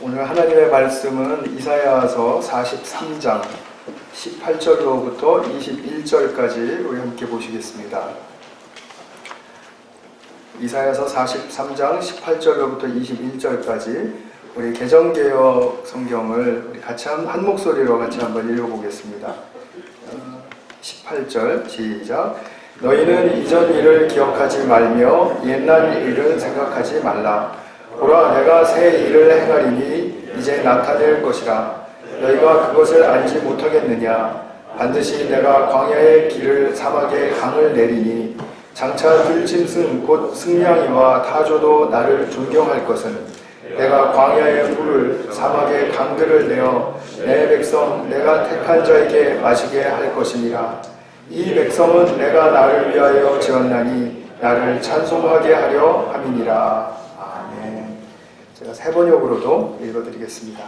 오늘 하나님의 말씀은 이사야서 43장 18절로부터 21절까지 우리 함께 보시겠습니다. 이사야서 43장 18절로부터 21절까지 우리 개정개역 성경을 우리 같이 한 목소리로 같이 한번 읽어보겠습니다. 18절 시작. 너희는 이전 일을 기억하지 말며 옛날 일을 생각하지 말라. 보라, 내가 새 일을 행하리니 이제 나타낼 것이라. 너희가 그것을 알지 못하겠느냐. 반드시 내가 광야의 길을 사막에 강을 내리니 장차 들짐승 곧 승냥이와 타조도 나를 존경할 것은 내가 광야의 물을 사막의 강들을 내어 내 백성 내가 택한 자에게 마시게 할 것이니라. 이 백성은 내가 나를 위하여 지었나니 나를 찬송하게 하려 함이니라. 아멘. 제가 세 번역으로도 읽어드리겠습니다.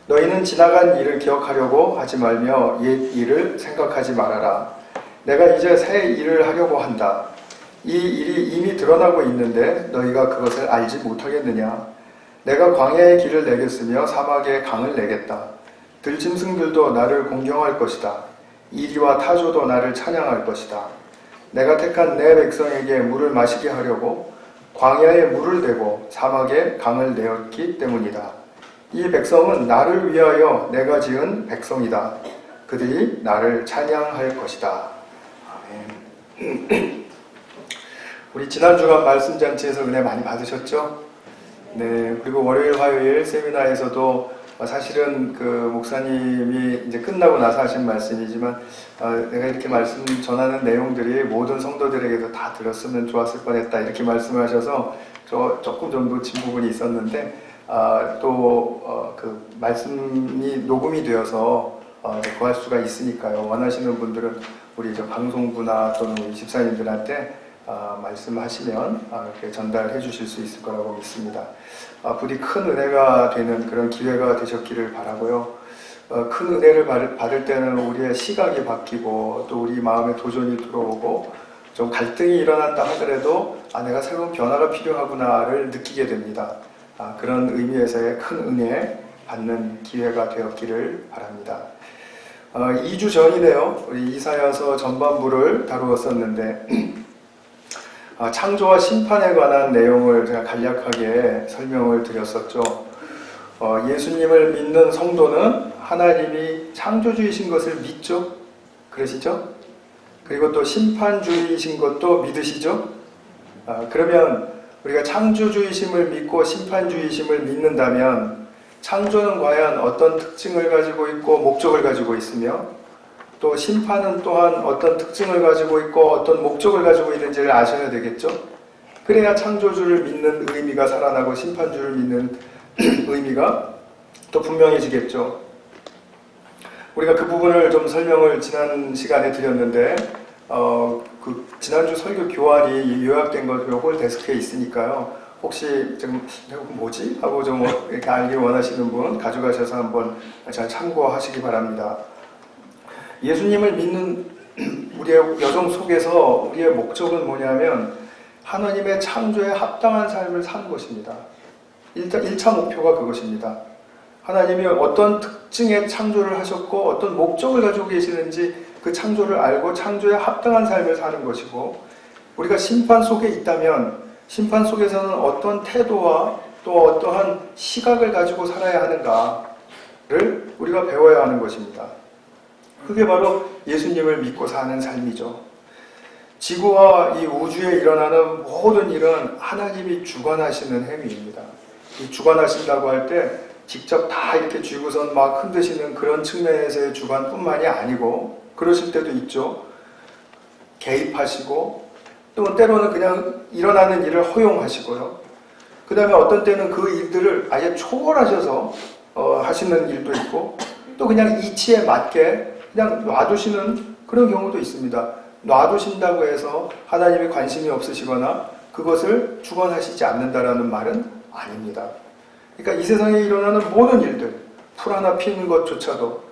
너희는 지나간 일을 기억하려고 하지 말며 옛 일을 생각하지 말아라. 내가 이제 새 일을 하려고 한다. 이 일이 이미 드러나고 있는데 너희가 그것을 알지 못하겠느냐. 내가 광야의 길을 내겠으며 사막에 강을 내겠다. 들짐승들도 나를 공경할 것이다. 이리와 타조도 나를 찬양할 것이다. 내가 택한 내 백성에게 물을 마시게 하려고 광야에 물을 대고 사막에 강을 내었기 때문이다. 이 백성은 나를 위하여 내가 지은 백성이다. 그들이 나를 찬양할 것이다. 아멘. 우리 지난 주간 말씀잔치에서 은혜 많이 받으셨죠? 네. 그리고 월요일, 화요일 세미나에서도 사실은 그 목사님이 이제 끝나고 나서 하신 말씀이지만 내가 이렇게 말씀 전하는 내용들이 모든 성도들에게도 다 들었으면 좋았을 뻔했다 이렇게 말씀하셔서 조금 좀 놓친 부분이 있었는데 그 말씀이 녹음이 되어서 구할 수가 있으니까요. 원하시는 분들은 우리 방송부나 또는 우리 집사님들한테 말씀하시면 이렇게 전달해 주실 수 있을 거라고 믿습니다. 부디 큰 은혜가 되는 그런 기회가 되셨기를 바라고요. 큰 은혜를 받을 때는 우리의 시각이 바뀌고 또 우리 마음에 도전이 들어오고 좀 갈등이 일어난다 하더라도 내가 새로운 변화가 필요하구나를 느끼게 됩니다. 그런 의미에서의 큰 은혜 받는 기회가 되었기를 바랍니다. 2주 전이네요. 우리 이사야서 전반부를 다루었었는데 창조와 심판에 관한 내용을 제가 간략하게 설명을 드렸었죠. 예수님을 믿는 성도는 하나님이 창조주이신 것을 믿죠? 그러시죠? 그리고 또 심판주이신 것도 믿으시죠? 그러면 우리가 창조주이심을 믿고 심판주이심을 믿는다면 창조는 과연 어떤 특징을 가지고 있고 목적을 가지고 있으며 또 심판은 또한 어떤 특징을 가지고 있고 어떤 목적을 가지고 있는지를 아셔야 되겠죠. 그래야 창조주를 믿는 의미가 살아나고 심판주를 믿는 의미가 또 분명해지겠죠. 우리가 그 부분을 좀 설명을 지난 시간에 드렸는데 그 지난주 설교 교환이 요약된 것 요걸 데스크에 있으니까요. 혹시 지금 뭐지? 하고 좀 이렇게 알기 원하시는 분 가져가셔서 한번 잘 참고하시기 바랍니다. 예수님을 믿는 우리의 여정 속에서 우리의 목적은 뭐냐면 하나님의 창조에 합당한 삶을 사는 것입니다. 일단 1차 목표가 그것입니다. 하나님이 어떤 특징의 창조를 하셨고 어떤 목적을 가지고 계시는지 그 창조를 알고 창조에 합당한 삶을 사는 것이고 우리가 심판 속에 있다면 심판 속에서는 어떤 태도와 또 어떠한 시각을 가지고 살아야 하는가를 우리가 배워야 하는 것입니다. 그게 바로 예수님을 믿고 사는 삶이죠. 지구와 이 우주에 일어나는 모든 일은 하나님이 주관하시는 행위입니다. 이 주관하신다고 할 때 직접 다 이렇게 쥐고선 막 흔드시는 그런 측면에서의 주관뿐만이 아니고 그러실 때도 있죠. 개입하시고 또 때로는 그냥 일어나는 일을 허용하시고요. 그 다음에 어떤 때는 그 일들을 아예 초월하셔서 하시는 일도 있고 또 그냥 이치에 맞게 그냥 놔두시는 그런 경우도 있습니다. 놔두신다고 해서 하나님이 관심이 없으시거나 그것을 주관하시지 않는다라는 말은 아닙니다. 그러니까 이 세상에 일어나는 모든 일들, 풀 하나 피는 것조차도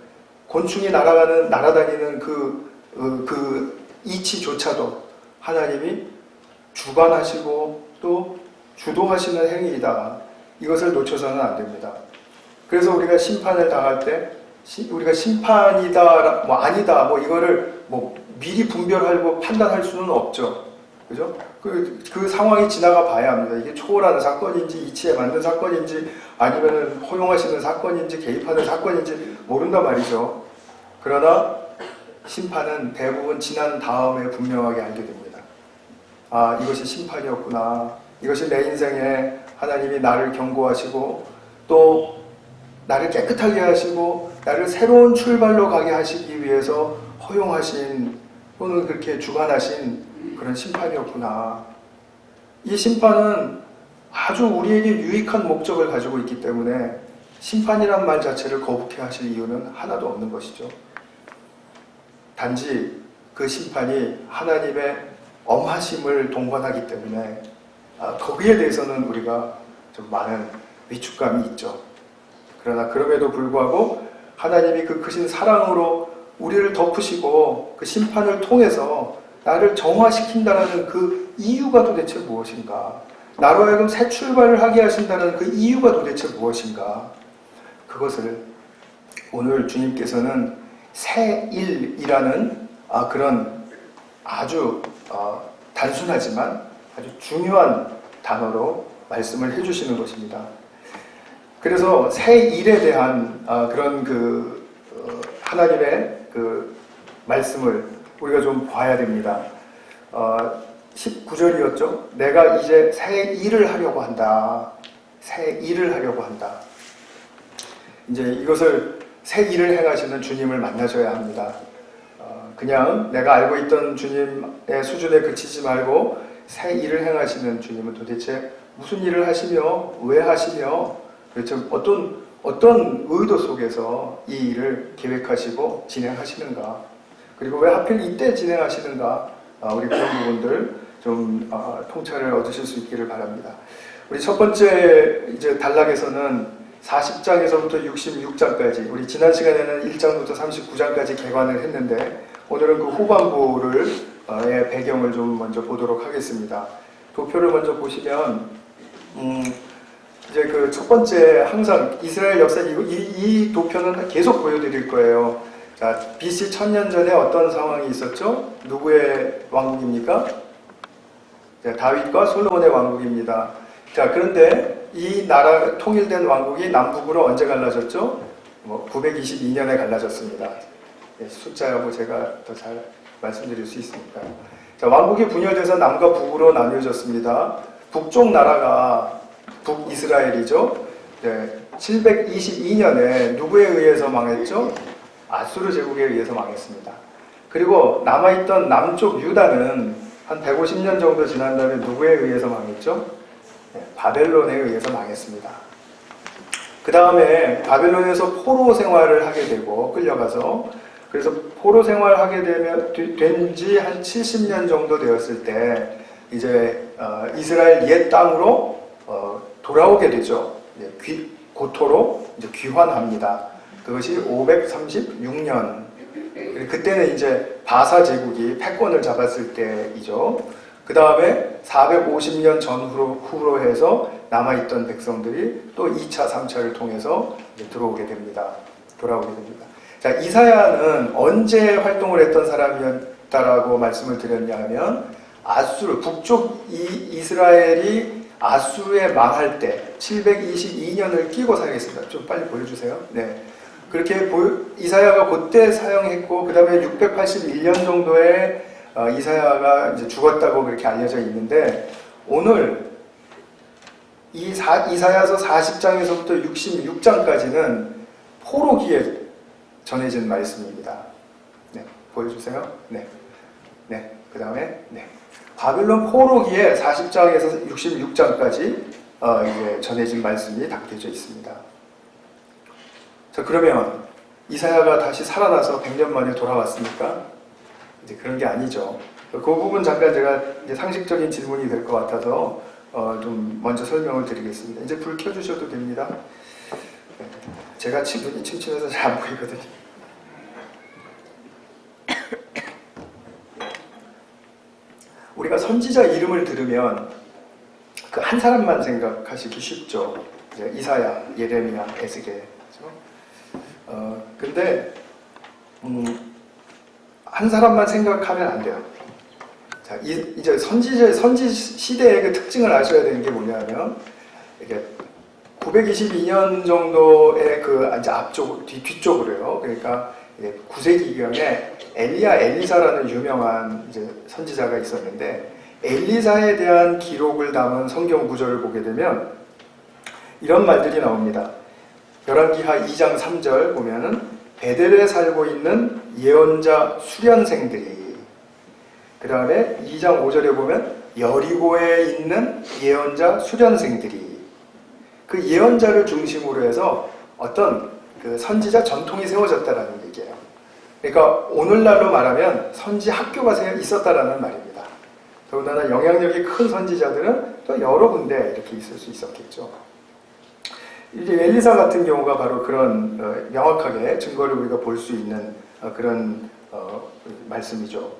곤충이 날아다니는 그 이치조차도 하나님이 주관하시고 또 주도하시는 행위이다. 이것을 놓쳐서는 안 됩니다. 그래서 우리가 심판을 당할 때 우리가 심판이다, 뭐 아니다, 뭐 이거를 뭐 미리 분별하고 판단할 수는 없죠. 그죠? 그 상황이 지나가 봐야 합니다. 이게 초월하는 사건인지 이치에 맞는 사건인지 아니면 허용하시는 사건인지 개입하는 사건인지 모른단 말이죠. 그러나 심판은 대부분 지난 다음에 분명하게 알게 됩니다. 아, 이것이 심판이었구나. 이것이 내 인생에 하나님이 나를 경고하시고 또 나를 깨끗하게 하시고 나를 새로운 출발로 가게 하시기 위해서 허용하신 또는 그렇게 주관하신 그런 심판이었구나. 이 심판은 아주 우리에게 유익한 목적을 가지고 있기 때문에 심판이란 말 자체를 거북해 하실 이유는 하나도 없는 것이죠. 단지 그 심판이 하나님의 엄하심을 동반하기 때문에 거기에 대해서는 우리가 좀 많은 위축감이 있죠. 그러나 그럼에도 불구하고 하나님이 그 크신 사랑으로 우리를 덮으시고 그 심판을 통해서 나를 정화시킨다는 그 이유가 도대체 무엇인가? 나로 하여금 새 출발을 하게 하신다는 그 이유가 도대체 무엇인가? 그것을 오늘 주님께서는 새 일이라는 그런 아주 단순하지만 아주 중요한 단어로 말씀을 해주시는 것입니다. 그래서 새 일에 대한 그런 하나님의 그 말씀을 우리가 좀 봐야 됩니다. 19절이었죠. 내가 이제 새 일을 하려고 한다. 새 일을 하려고 한다. 이제 이것을 새 일을 행하시는 주님을 만나셔야 합니다. 그냥 내가 알고 있던 주님의 수준에 그치지 말고 새 일을 행하시는 주님은 도대체 무슨 일을 하시며 왜 하시며 도대체 어떤 의도 속에서 이 일을 계획하시고 진행하시는가, 그리고 왜 하필 이때 진행하시는가, 우리 그런 부분들 좀 통찰을 얻으실 수 있기를 바랍니다. 우리 첫 번째 이제 단락에서는 40장에서부터 66장까지, 우리 지난 시간에는 1장부터 39장까지 개관을 했는데 오늘은 그 후반부의 배경을 좀 먼저 보도록 하겠습니다. 도표를 먼저 보시면 이제 그 첫 번째, 항상 이스라엘 역사, 이 도표는 계속 보여드릴 거예요. 자, BC 1000년 전에 어떤 상황이 있었죠? 누구의 왕국입니까? 자, 다윗과 솔로몬의 왕국입니다. 자, 그런데 이 나라 통일된 왕국이 남북으로 언제 갈라졌죠? 922년에 갈라졌습니다. 숫자야 제가 더 잘 말씀드릴 수 있으니까요. 자, 왕국이 분열돼서 남과 북으로 나뉘어졌습니다. 북쪽 나라가 북이스라엘이죠. 네, 722년에 누구에 의해서 망했죠? 아수르 제국에 의해서 망했습니다. 그리고 남아있던 남쪽 유다는 한 150년 정도 지난 다음에 누구에 의해서 망했죠? 네, 바벨론에 의해서 망했습니다. 그 다음에 바벨론에서 포로 생활을 하게 되고 끌려가서, 그래서 포로 생활하게 된 지 한 70년 정도 되었을 때 이제 이스라엘 옛 땅으로 돌아오게 되죠. 고토로 이제 귀환합니다. 그것이 536년. 그때는 이제 바사 제국이 패권을 잡았을 때이죠. 그 다음에 450년 전후로 해서 남아있던 백성들이 또 2차, 3차를 통해서 이제 돌아오게 됩니다. 자, 이사야는 언제 활동을 했던 사람이었다라고 말씀을 드렸냐 하면, 아수르, 북쪽 이스라엘이 아수르에 망할 때 722년을 끼고 사용했습니다. 좀 빨리 보여주세요. 네. 그렇게 이사야가 그때 사용했고, 그 다음에 681년 정도에 이사야가 이제 죽었다고 그렇게 알려져 있는데, 오늘 이사야서 40장에서부터 66장까지는 포로기에 전해진 말씀입니다. 네, 보여주세요. 네, 네, 그 다음에 네, 바빌론 포로기에 40장에서 66장까지 이제 전해진 말씀이 담겨져 있습니다. 자, 그러면 이사야가 다시 살아나서 100년 만에 돌아왔습니까? 이제 그런 게 아니죠. 그 부분 잠깐 제가 이제 상식적인 질문이 될 것 같아서 좀 먼저 설명을 드리겠습니다. 이제 불 켜주셔도 됩니다. 제가 눈이 침침해서 잘 안 보이거든요. 우리가 선지자 이름을 들으면 그 한 사람만 생각하시기 쉽죠. 이제 이사야, 예레미야, 에스겔. 그렇죠? 근데 한 사람만 생각하면 안 돼요. 자, 이제 선지 시대의 그 특징을 아셔야 되는 게 뭐냐면, 이게 922년 정도의 그 이제 앞쪽, 뒤쪽으로요. 그러니까 9세기경에 엘리야, 엘리사라는 유명한 이제 선지자가 있었는데, 엘리사에 대한 기록을 담은 성경 구절을 보게 되면 이런 말들이 나옵니다. 열왕기하 2장 3절 보면은 베델에 살고 있는 예언자 수련생들이, 그 다음에 2장 5절에 보면 여리고에 있는 예언자 수련생들이, 그 예언자를 중심으로 해서 어떤 그 선지자 전통이 세워졌다라는 얘기예요. 그러니까 오늘날로 말하면 선지 학교가 있었다라는 말입니다. 더군다나 영향력이 큰 선지자들은 또 여러 군데 이렇게 있을 수 있었겠죠. 이제 엘리사 같은 경우가 바로 그런 명확하게 증거를 우리가 볼 수 있는 그런 말씀이죠.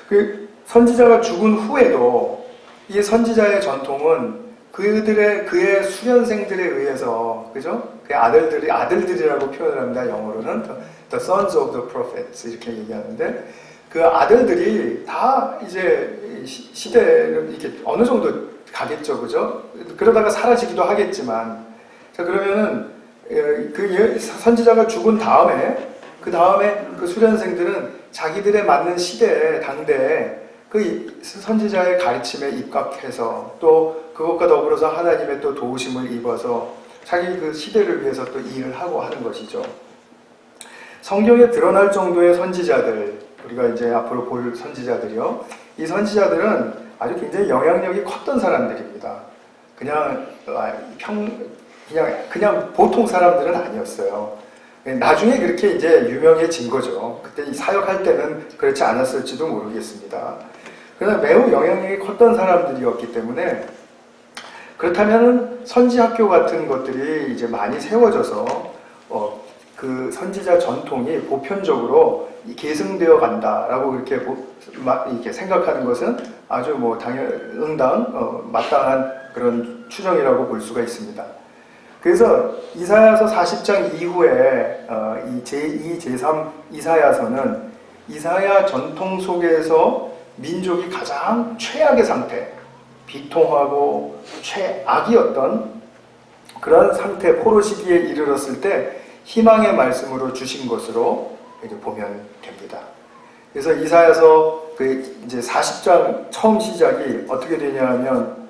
그 선지자가 죽은 후에도 이 선지자의 전통은 그의 수련생들에 의해서, 그죠? 그 아들들이라고 표현을 합니다. 영어로는 the sons of the prophets 이렇게 얘기하는데, 그 아들들이 다 이제 시대를 이렇게 어느 정도 가겠죠, 그죠? 그러다가 사라지기도 하겠지만, 자, 그러면은 그 선지자가 죽은 다음에 그 수련생들은 자기들에 맞는 시대에, 당대에 그 선지자의 가르침에 입각해서 또 그것과 더불어서 하나님의 또 도우심을 입어서 자기 그 시대를 위해서 또 일을 하고 하는 것이죠. 성경에 드러날 정도의 선지자들, 우리가 이제 앞으로 볼 선지자들이요. 이 선지자들은 아주 굉장히 영향력이 컸던 사람들입니다. 그냥 보통 사람들은 아니었어요. 나중에 그렇게 이제 유명해진 거죠. 그때 사역할 때는 그렇지 않았을지도 모르겠습니다. 그러나 매우 영향력이 컸던 사람들이었기 때문에, 그렇다면 선지학교 같은 것들이 이제 많이 세워져서 그 선지자 전통이 보편적으로 계승되어 간다라고 이렇게 생각하는 것은 아주 뭐 마땅한 그런 추정이라고 볼 수가 있습니다. 그래서 이사야서 40장 이후에 이 제2, 제3 이사야서는 이사야 전통 속에서 민족이 가장 최악의 상태, 비통하고 최악이었던 그런 상태, 포로 시기에 이르렀을 때 희망의 말씀으로 주신 것으로 이제 보면 됩니다. 그래서 이사야서 이제 40장 처음 시작이 어떻게 되냐면,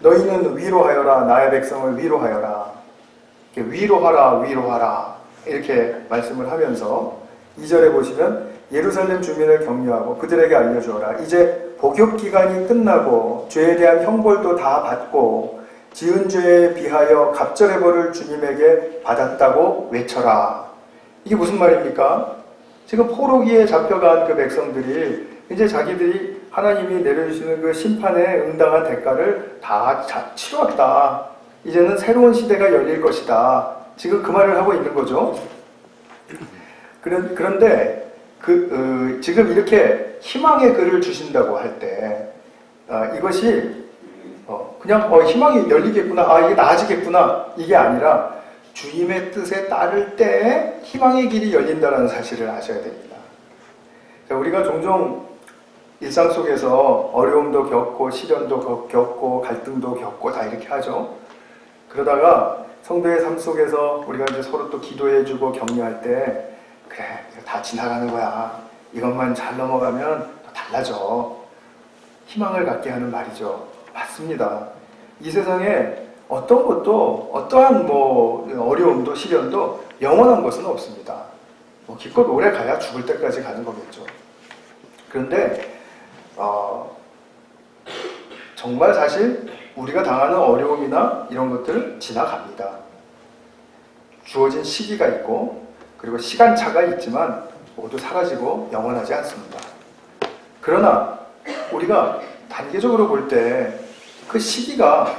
너희는 위로하여라, 나의 백성을 위로하여라, 위로하라 이렇게 말씀을 하면서 2절에 보시면 예루살렘 주민을 격려하고 그들에게 알려주어라. 이제 복역 기간이 끝나고 죄에 대한 형벌도 다 받고 지은 죄에 비하여 갑절의 벌을 주님에게 받았다고 외쳐라. 이게 무슨 말입니까? 지금 포로기에 잡혀간 그 백성들이 이제 자기들이 하나님이 내려주시는 그 심판에 응당한 대가를 다 치렀다. 이제는 새로운 시대가 열릴 것이다. 지금 그 말을 하고 있는 거죠. 그런데 지금 이렇게 희망의 글을 주신다고 할 때 이것이 그냥 희망이 열리겠구나, 이게 나아지겠구나, 이게 아니라 주님의 뜻에 따를 때 희망의 길이 열린다는 사실을 아셔야 됩니다. 자, 우리가 종종 일상 속에서 어려움도 겪고 시련도 겪고 갈등도 겪고 다 이렇게 하죠. 그러다가 성도의 삶 속에서 우리가 이제 서로 또 기도해주고 격려할 때, 그래, 다 지나가는 거야, 이것만 잘 넘어가면 또 달라져, 희망을 갖게 하는 말이죠. 맞습니다. 이 세상에 어떤 것도, 어떠한 어려움도 시련도 영원한 것은 없습니다. 기껏 오래 가야 죽을 때까지 가는 거겠죠. 그런데 정말 사실 우리가 당하는 어려움이나 이런 것들은 지나갑니다. 주어진 시기가 있고, 그리고 시간차가 있지만 모두 사라지고 영원하지 않습니다. 그러나 우리가 단계적으로 볼 때 그 시기가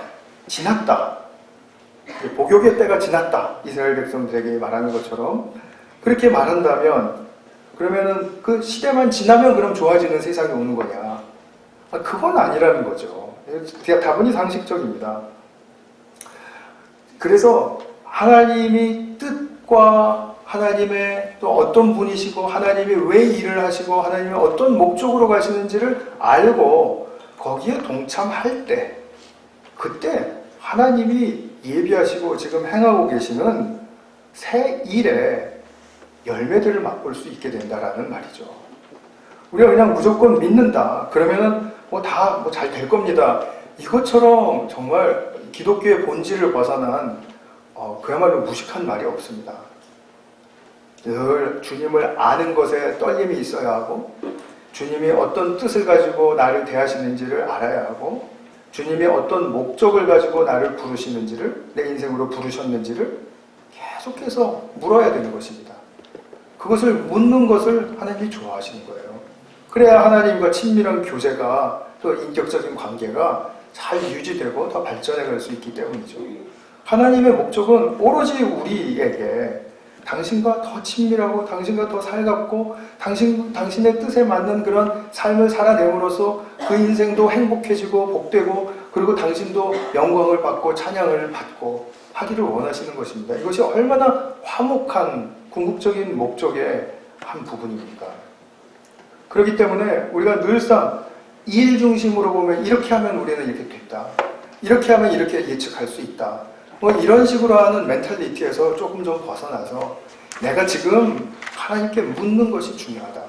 지났다, 복역의 때가 지났다, 이스라엘 백성들에게 말하는 것처럼 그렇게 말한다면, 그러면은 그 시대만 지나면 그럼 좋아지는 세상이 오는 거냐? 그건 아니라는 거죠. 다분히 상식적입니다. 그래서 하나님이 뜻과 하나님의 또 어떤 분이시고 하나님이 왜 일을 하시고 하나님이 어떤 목적으로 가시는지를 알고 거기에 동참할 때, 그때 하나님이 예비하시고 지금 행하고 계시는 새 일의 열매들을 맛볼 수 있게 된다라는 말이죠. 우리가 그냥 무조건 믿는다, 그러면은 다 잘 될 겁니다, 이것처럼 정말 기독교의 본질을 벗어난 그야말로 무식한 말이 없습니다. 늘 주님을 아는 것에 떨림이 있어야 하고, 주님이 어떤 뜻을 가지고 나를 대하시는지를 알아야 하고, 주님이 어떤 목적을 가지고 나를 부르시는지를, 내 인생으로 부르셨는지를 계속해서 물어야 되는 것입니다. 그것을 묻는 것을 하나님이 좋아하시는 거예요. 그래야 하나님과 친밀한 교제가, 또 인격적인 관계가 잘 유지되고 더 발전해 갈 수 있기 때문이죠. 하나님의 목적은 오로지 우리에게 당신과 더 친밀하고 당신과 더 살갑고 당신의 뜻에 맞는 그런 삶을 살아냄으로써 그 인생도 행복해지고 복되고, 그리고 당신도 영광을 받고 찬양을 받고 하기를 원하시는 것입니다. 이것이 얼마나 화목한 궁극적인 목적의 한 부분입니까? 그렇기 때문에 우리가 늘상 일 중심으로 보면 이렇게 하면 우리는 이렇게 됐다, 이렇게 하면 이렇게 예측할 수 있다, 이런 식으로 하는 멘탈리티에서 조금 좀 벗어나서 내가 지금 하나님께 묻는 것이 중요하다,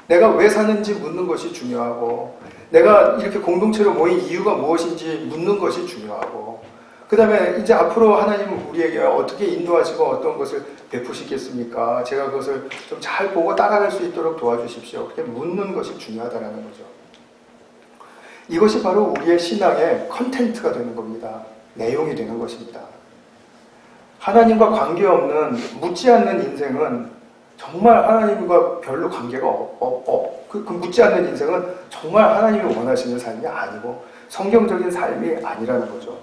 내가 왜 사는지 묻는 것이 중요하고, 내가 이렇게 공동체로 모인 이유가 무엇인지 묻는 것이 중요하고, 그 다음에 이제 앞으로 하나님은 우리에게 어떻게 인도하시고 어떤 것을 베푸시겠습니까? 제가 그것을 좀 잘 보고 따라갈 수 있도록 도와주십시오. 그렇게 묻는 것이 중요하다는 거죠. 이것이 바로 우리의 신앙의 컨텐츠가 되는 겁니다. 내용이 되는 것입니다. 하나님과 관계없는 묻지 않는 인생은 정말 하나님과 별로 관계가 그 묻지 않는 인생은 정말 하나님이 원하시는 삶이 아니고 성경적인 삶이 아니라는 거죠.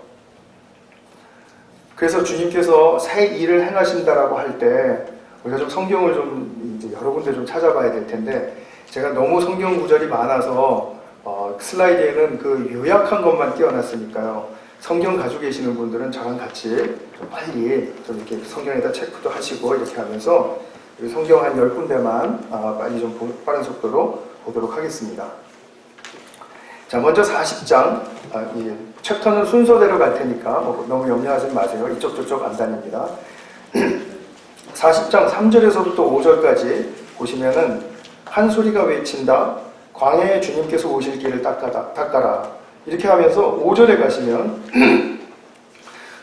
그래서 주님께서 새 일을 행하신다라고 할 때 우리가 좀 성경을 좀 이제 여러 군데 좀 찾아봐야 될 텐데, 제가 너무 성경 구절이 많아서 슬라이드에는 그 요약한 것만 띄워놨으니까요. 성경 가지고 계시는 분들은 저랑 같이 좀 빨리 좀 이렇게 성경에다 체크도 하시고 이렇게 하면서 성경 한 10군데만 빨리 좀 빠른 속도로 보도록 하겠습니다. 자, 먼저 40장, 이 챕터는 순서대로 갈 테니까 너무 염려하지 마세요. 이쪽 저쪽 안 다닙니다. 40장 3절에서부터 5절까지 보시면은 한 소리가 외친다, 광야에 주님께서 오실 길을 닦아라, 이렇게 하면서 5절에 가시면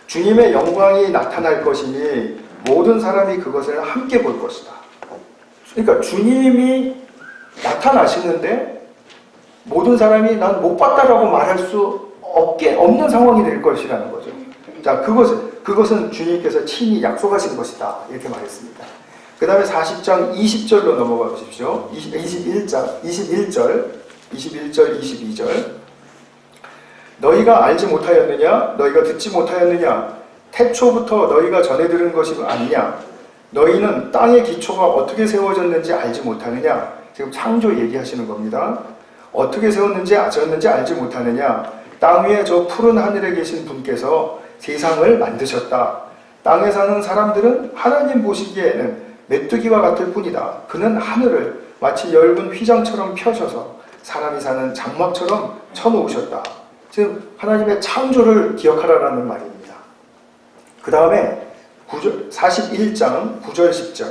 주님의 영광이 나타날 것이니 모든 사람이 그것을 함께 볼 것이다. 그러니까 주님이 나타나시는데 모든 사람이 난 못 봤다라고 말할 수 없는 상황이 될 것이라는 거죠. 자, 그것은 주님께서 친히 약속하신 것이다, 이렇게 말했습니다. 그 다음에 40장 20절로 넘어가 보십시오. 21절, 22절. 너희가 알지 못하였느냐? 너희가 듣지 못하였느냐? 태초부터 너희가 전해 들은 것이 아니냐? 너희는 땅의 기초가 어떻게 세워졌는지 알지 못하느냐? 지금 창조 얘기하시는 겁니다. 어떻게 세웠는지 알지 못하느냐? 땅 위에 저 푸른 하늘에 계신 분께서 세상을 만드셨다. 땅에 사는 사람들은 하나님 보시기에는 메뚜기와 같을 뿐이다. 그는 하늘을 마치 엷은 휘장처럼 펴셔서 사람이 사는 장막처럼 쳐놓으셨다. 지금 하나님의 창조를 기억하라는 말입니다. 그 다음에 41장 9절 10절.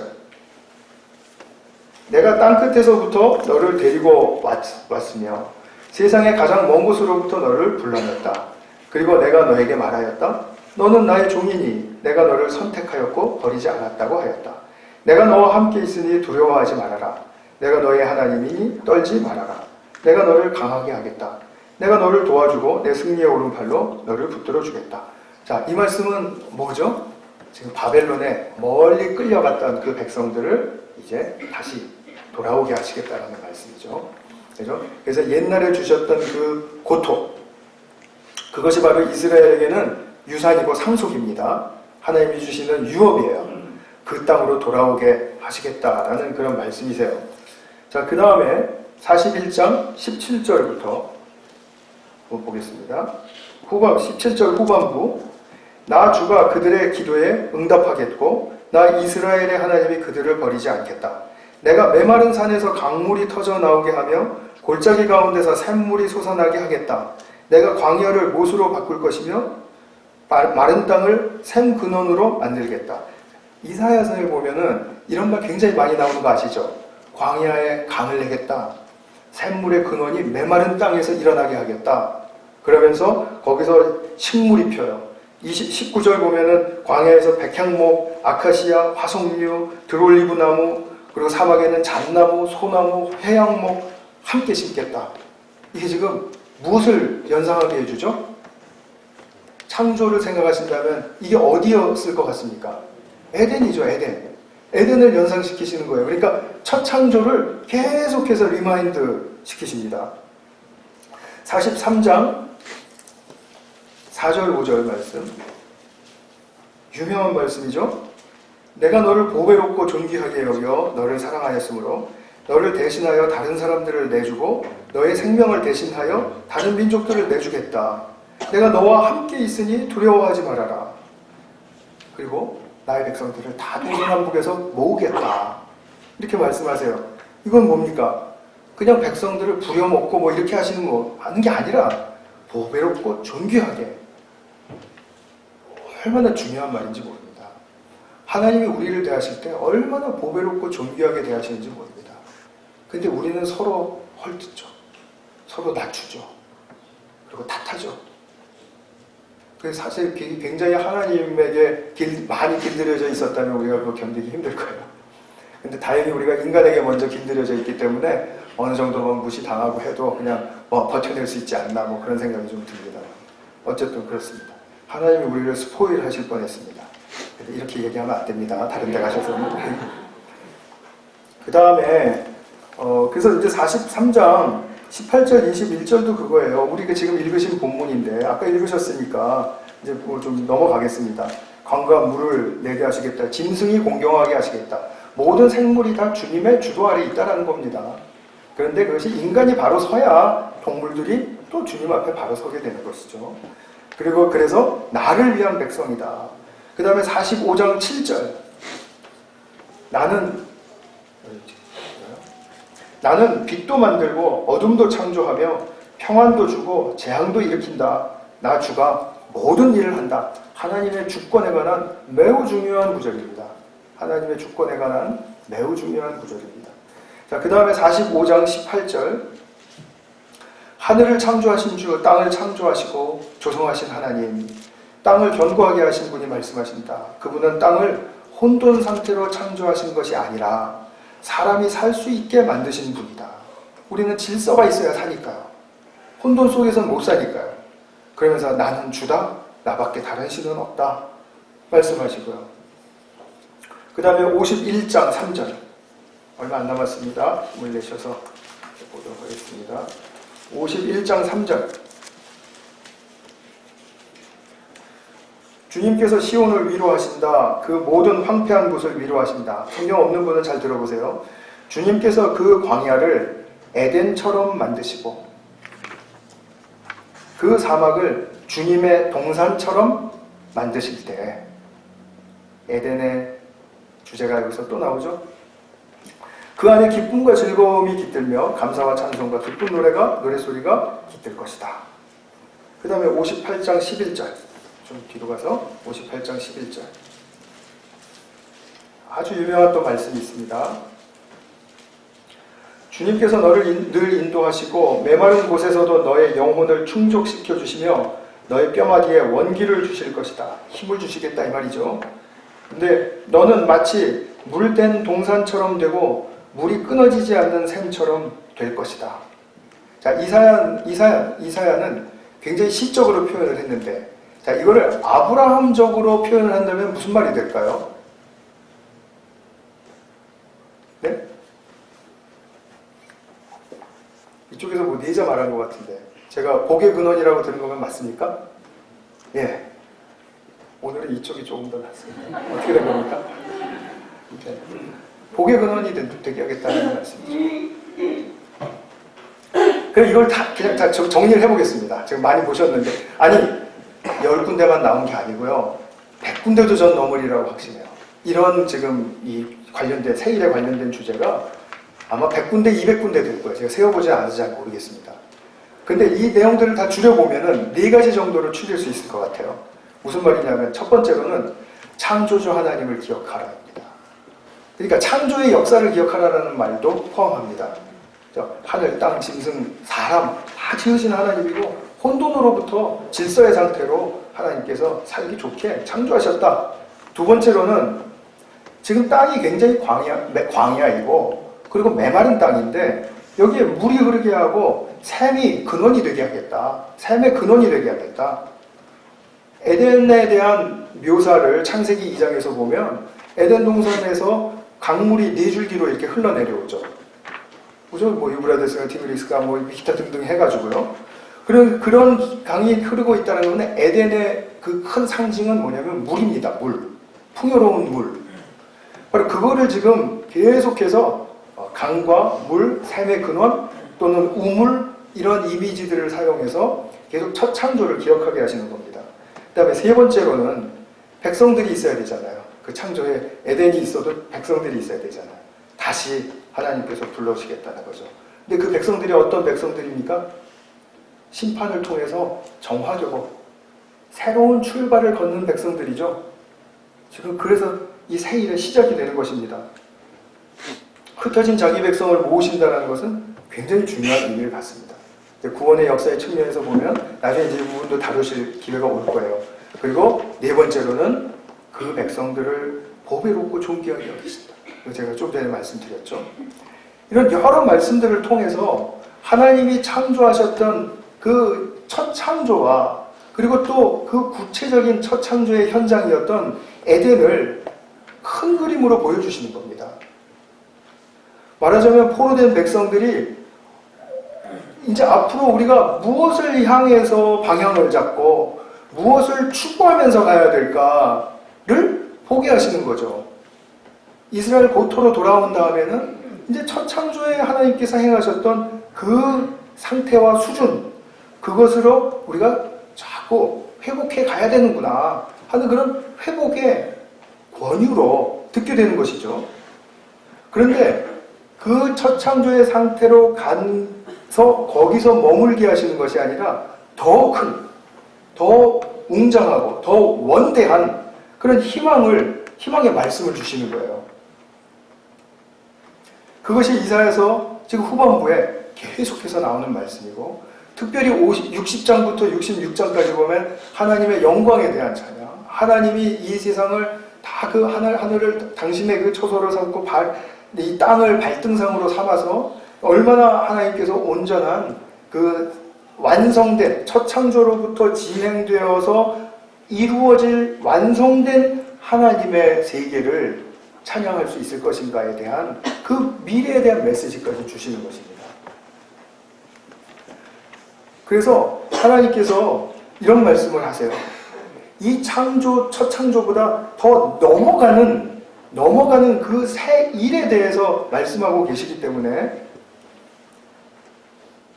내가 땅끝에서부터 너를 데리고 왔으며 세상의 가장 먼 곳으로부터 너를 불러냈다. 그리고 내가 너에게 말하였다. 너는 나의 종이니 내가 너를 선택하였고 버리지 않았다고 하였다. 내가 너와 함께 있으니 두려워하지 말아라. 내가 너의 하나님이니 떨지 말아라. 내가 너를 강하게 하겠다. 내가 너를 도와주고 내 승리의 오른팔로 너를 붙들어 주겠다. 자, 이 말씀은 뭐죠? 지금 바벨론에 멀리 끌려갔던 그 백성들을 이제 다시 돌아오게 하시겠다는 말씀이죠. 그죠? 그래서 옛날에 주셨던 그 고통, 그것이 바로 이스라엘에게는 유산이고 상속입니다. 하나님이 주시는 유업이에요. 그 땅으로 돌아오게 하시겠다라는 그런 말씀이세요. 자, 그 다음에 41장 17절부터 한번 보겠습니다. 17절 후반부. 나 주가 그들의 기도에 응답하겠고 나 이스라엘의 하나님이 그들을 버리지 않겠다. 내가 메마른 산에서 강물이 터져 나오게 하며 골짜기 가운데서 샘물이 솟아나게 하겠다. 내가 광야를 못으로 바꿀 것이며 마른 땅을 샘 근원으로 만들겠다. 이사야서에 보면은 이런 말 굉장히 많이 나오는 거 아시죠? 광야에 강을 내겠다. 샘물의 근원이 메마른 땅에서 일어나게 하겠다. 그러면서 거기서 식물이 펴요. 19절 보면은 광야에서 백향목, 아카시아, 화석류, 드롤리브 나무, 그리고 사막에는 잣나무, 소나무, 회양목 함께 심겠다. 이게 지금 무엇을 연상하게 해주죠? 창조를 생각하신다면 이게 어디였을 것 같습니까? 에덴이죠, 에덴. 에덴을 연상시키시는 거예요. 그러니까 첫 창조를 계속해서 리마인드 시키십니다. 43장 4절 5절 말씀, 유명한 말씀이죠. 내가 너를 보배롭고 존귀하게 여겨 너를 사랑하였으므로 너를 대신하여 다른 사람들을 내주고 너의 생명을 대신하여 다른 민족들을 내주겠다. 내가 너와 함께 있으니 두려워하지 말아라. 그리고 나의 백성들을 다 동서남북에서 모으겠다. 이렇게 말씀하세요. 이건 뭡니까? 그냥 백성들을 부려먹고 뭐 이렇게 하는 게 아니라 보배롭고 존귀하게. 얼마나 중요한 말인지 모릅니다. 하나님이 우리를 대하실 때 얼마나 보배롭고 존귀하게 대하시는지 모릅니다. 근데 우리는 서로 헐뜯죠. 서로 낮추죠. 그리고 탓하죠. 그래서 사실 굉장히 하나님에게 많이 길들여져 있었다면 우리가 그거 견디기 힘들 거예요. 근데 다행히 우리가 인간에게 먼저 길들여져 있기 때문에 어느 정도만 무시당하고 해도 그냥 버텨낼 수 있지 않나 뭐 그런 생각이 좀 듭니다. 어쨌든 그렇습니다. 하나님이 우리를 스포일 하실 뻔했습니다. 이렇게 얘기하면 안 됩니다. 다른 데 가셔서는. 그 다음에 그래서 이제 43장 18절 21절도 그거예요. 우리가 지금 읽으신 본문인데 아까 읽으셨으니까 이제 좀 넘어가겠습니다. 강과 물을 내게 하시겠다. 짐승이 공경하게 하시겠다. 모든 생물이 다 주님의 주도 아래 있다라는 겁니다. 그런데 그것이 인간이 바로 서야 동물들이 또 주님 앞에 바로 서게 되는 것이죠. 그리고 그래서 나를 위한 백성이다. 그 다음에 45장 7절 나는 빛도 만들고 어둠도 창조하며 평안도 주고 재앙도 일으킨다. 나 주가 모든 일을 한다. 하나님의 주권에 관한 매우 중요한 구절입니다. 하나님의 주권에 관한 매우 중요한 구절입니다. 자, 그 다음에 45장 18절 하늘을 창조하신 주, 땅을 창조하시고 조성하신 하나님, 땅을 견고하게 하신 분이 말씀하신다. 그분은 땅을 혼돈 상태로 창조하신 것이 아니라 사람이 살 수 있게 만드신 분이다. 우리는 질서가 있어야 사니까요. 혼돈 속에서는 못 사니까요. 그러면서 나는 주다. 나밖에 다른 신은 없다. 말씀하시고요. 그 다음에 51장 3절 얼마 안 남았습니다. 힘을 내셔서 보도록 하겠습니다. 51장 3절 주님께서 시온을 위로하신다. 그 모든 황폐한 곳을 위로하신다. 성경 없는 분은 잘 들어보세요. 주님께서 그 광야를 에덴처럼 만드시고 그 사막을 주님의 동산처럼 만드실 때 에덴의 주제가 여기서 또 나오죠. 그 안에 기쁨과 즐거움이 깃들며 감사와 찬송과 기쁜 노래소리가 깃들 것이다. 그 다음에 58장 11절 좀 뒤로 가서 58장 11절 아주 유명한 또 말씀이 있습니다. 주님께서 너를 늘 인도하시고 메마른 곳에서도 너의 영혼을 충족시켜 주시며 너의 뼈마디에 원기를 주실 것이다. 힘을 주시겠다 이 말이죠. 근데 너는 마치 물된 동산처럼 되고 물이 끊어지지 않는 샘처럼 될 것이다. 자, 이사야는 굉장히 시적으로 표현을 했는데 자, 이거를 아브라함적으로 표현을 한다면 무슨 말이 될까요? 네? 이쪽에서 뭐 내자 말한 것 같은데 제가 복의 근원이라고 들은 거면 맞습니까? 예. 오늘은 이쪽이 조금 더 낫습니다. 어떻게 된 겁니까? 네. 복의 근원이 되게 하겠다는 말씀이죠. 그럼 이걸 그냥 다 정리를 해보겠습니다. 지금 많이 보셨는데, 아니 10군데만 나온 게 아니고요, 100군데도 전 넘으리라고 확신해요. 이런 지금 이 관련된 세일에 관련된 주제가 아마 100군데, 200군데 될 거예요. 제가 세어보지 않아서 잘 모르겠습니다. 근데 이 내용들을 다 줄여보면은 4가지 정도로 추릴 수 있을 것 같아요. 무슨 말이냐면, 첫 번째로는 창조주 하나님을 기억하라입니다. 그러니까 창조의 역사를 기억하라라는 말도 포함합니다. 하늘, 땅, 짐승, 사람 다 지으신 하나님이고, 혼돈으로부터 질서의 상태로 하나님께서 살기 좋게 창조하셨다. 두 번째로는 지금 땅이 굉장히 광야이고, 그리고 메마른 땅인데 여기에 물이 흐르게 하고 샘이 근원이 되게 하겠다. 샘의 근원이 되게 하겠다. 에덴에 대한 묘사를 창세기 2장에서 보면 에덴 동산에서 강물이 4줄기로 이렇게 흘러내려오죠. 그죠? 뭐 유브라데스가 티그리스가 뭐 기타 등등 해가지고요. 그런 강이 흐르고 있다는 것은 에덴의 그 큰 상징은 뭐냐면 물입니다. 물. 풍요로운 물. 바로 그거를 지금 계속해서 강과 물, 샘의 근원 또는 우물, 이런 이미지들을 사용해서 계속 첫 창조를 기억하게 하시는 겁니다. 그 다음에 세 번째로는 백성들이 있어야 되잖아요. 그 창조에 에덴이 있어도 백성들이 있어야 되잖아요. 다시 하나님께서 불러오시겠다는 거죠. 근데 그 백성들이 어떤 백성들입니까? 심판을 통해서 정화되고 새로운 출발을 걷는 백성들이죠. 지금 그래서 이 세일의 시작이 되는 것입니다. 흩어진 자기 백성을 모으신다는 것은 굉장히 중요한 의미를 갖습니다. 구원의 역사의 측면에서 보면 나중에 이제 이 부분도 다루실 기회가 올 거예요. 그리고 네 번째로는 그 백성들을 보배롭고 존귀하게 여기신다. 제가 좀 전에 말씀드렸죠. 이런 여러 말씀들을 통해서 하나님이 창조하셨던 그 첫 창조와 그리고 또 그 구체적인 첫 창조의 현장이었던 에덴을 큰 그림으로 보여주시는 겁니다. 말하자면 포로된 백성들이 이제 앞으로 우리가 무엇을 향해서 방향을 잡고 무엇을 추구하면서 가야 될까를 보게 하시는 거죠. 이스라엘 고토로 돌아온 다음에는 이제 첫 창조에 하나님께서 행하셨던 그 상태와 수준, 그것으로 우리가 자꾸 회복해 가야 되는구나 하는 그런 회복의 권유로 듣게 되는 것이죠. 그런데 그 첫 창조의 상태로 가서 거기서 머물게 하시는 것이 아니라 더 큰, 더 웅장하고 더 원대한 그런 희망의 말씀을 주시는 거예요. 그것이 이사야서 지금 후반부에 계속해서 나오는 말씀이고, 특별히 60장부터 66장까지 보면 하나님의 영광에 대한 찬양, 하나님이 이 세상을 다 그 하늘을 당신의 그 처소로 삼고 이 땅을 발등상으로 삼아서 얼마나 하나님께서 온전한 그 완성된 첫 창조로부터 진행되어서 이루어질 완성된 하나님의 세계를 찬양할 수 있을 것인가에 대한 그 미래에 대한 메시지까지 주시는 것입니다. 그래서 하나님께서 이런 말씀을 하세요. 이 첫 창조보다 더 넘어가는 그 새 일에 대해서 말씀하고 계시기 때문에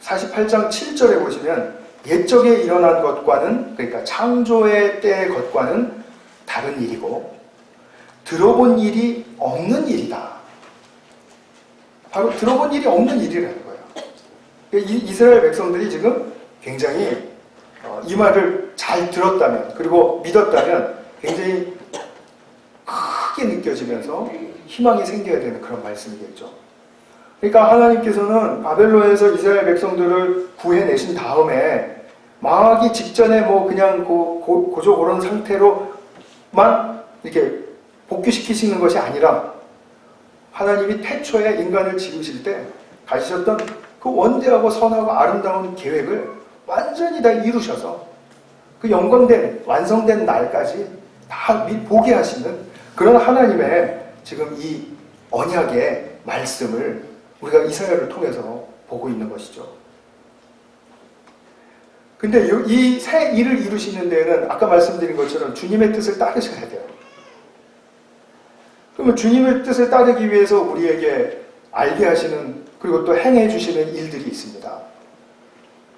48장 7절에 보시면 옛적에 일어난 것과는, 그러니까 창조의 때의 것과는 다른 일이고 들어본 일이 없는 일이다. 바로 들어본 일이 없는 일이라는 거예요. 이스라엘 백성들이 지금 굉장히 이 말을 잘 들었다면, 그리고 믿었다면 굉장히 크게 느껴지면서 희망이 생겨야 되는 그런 말씀이겠죠. 그러니까 하나님께서는 바벨론에서 이스라엘 백성들을 구해내신 다음에 망하기 직전에 뭐 그냥 고조 그런 상태로만 이렇게 복귀시키시는 것이 아니라 하나님이 태초에 인간을 지으실 때 가지셨던 그 원대하고 선하고 아름다운 계획을 완전히 다 이루셔서 그 영광된 완성된 날까지 다 보게 하시는 그런 하나님의 지금 이 언약의 말씀을 우리가 이사야를 통해서 보고 있는 것이죠. 근데 이 새 일을 이루시는 데에는 아까 말씀드린 것처럼 주님의 뜻을 따르셔야 돼요. 그러면 주님의 뜻을 따르기 위해서 우리에게 알게 하시는, 그리고 또 행해 주시는 일들이 있습니다.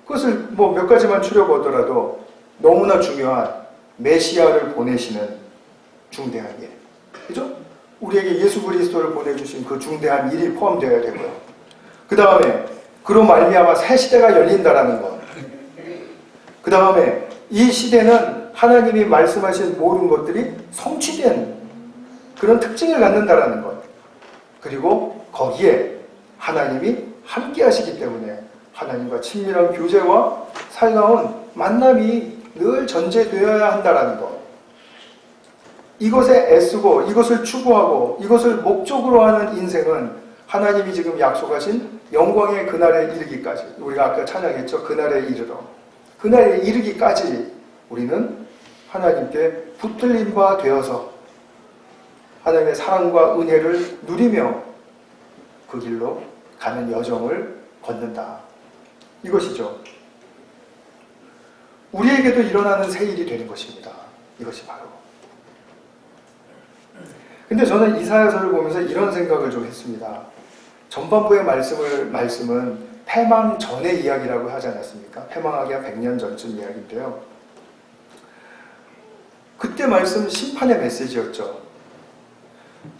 그것을 뭐 몇 가지만 추려보더라도 너무나 중요한 메시아를 보내시는 중대한 일. 그죠? 우리에게 예수 그리스도를 보내주신 그 중대한 일이 포함되어야 되고요. 그 다음에 그로 말미암아 새 시대가 열린다라는 것. 그 다음에 이 시대는 하나님이 말씀하신 모든 것들이 성취된 그런 특징을 갖는다라는 것. 그리고 거기에 하나님이 함께 하시기 때문에 하나님과 친밀한 교제와 살가운 만남이 늘 전제되어야 한다라는 것. 이것에 애쓰고 이것을 추구하고 이것을 목적으로 하는 인생은 하나님이 지금 약속하신 영광의 그날에 이르기까지, 우리가 아까 찬양했죠. 그날에 이르러. 그날에 이르기까지 우리는 하나님께 붙들린 바 되어서 하나님의 사랑과 은혜를 누리며 그 길로 가는 여정을 걷는다. 이것이죠. 우리에게도 일어나는 새 일이 되는 것입니다. 이것이 바로. 근데 저는 이사야서를 보면서 이런 생각을 좀 했습니다. 전반부의 말씀은 패망 전의 이야기라고 하지 않았습니까? 패망하기 한 100년 전쯤 이야기인데요. 그때 말씀 심판의 메시지였죠.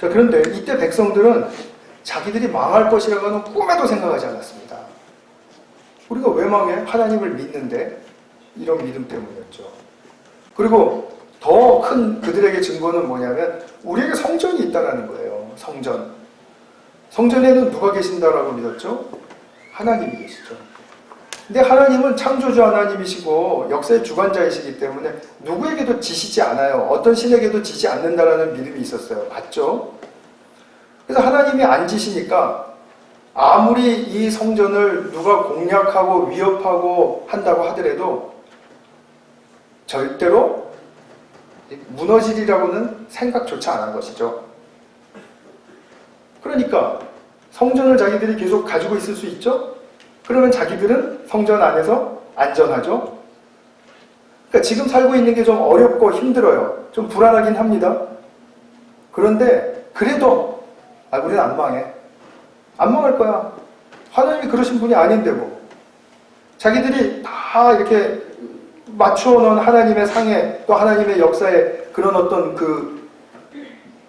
자, 그런데 이때 백성들은 자기들이 망할 것이라고는 꿈에도 생각하지 않았습니다. 우리가 왜 망해? 하나님을 믿는데 이런 믿음 때문이었죠. 그리고 더 큰 그들에게 증거는 뭐냐면 우리에게 성전이 있다는 거예요. 성전. 성전에는 누가 계신다라고 믿었죠? 하나님이 계시죠. 근데 하나님은 창조주 하나님이시고 역사의 주관자이시기 때문에 누구에게도 지시지 않아요. 어떤 신에게도 지지 않는다라는 믿음이 있었어요. 맞죠? 그래서 하나님이 안 지시니까 아무리 이 성전을 누가 공략하고 위협하고 한다고 하더라도 절대로 무너지리라고는 생각조차 안 한 것이죠. 그러니까 성전을 자기들이 계속 가지고 있을 수 있죠? 그러면 자기들은 성전 안에서 안전하죠? 그러니까 지금 살고 있는 게 좀 어렵고 힘들어요. 좀 불안하긴 합니다. 그런데 그래도 우리는 안 망해. 안 망할 거야. 하나님이 그러신 분이 아닌데 뭐. 자기들이 다 이렇게 맞추어 놓은 하나님의 상에 또 하나님의 역사에 그런 어떤 그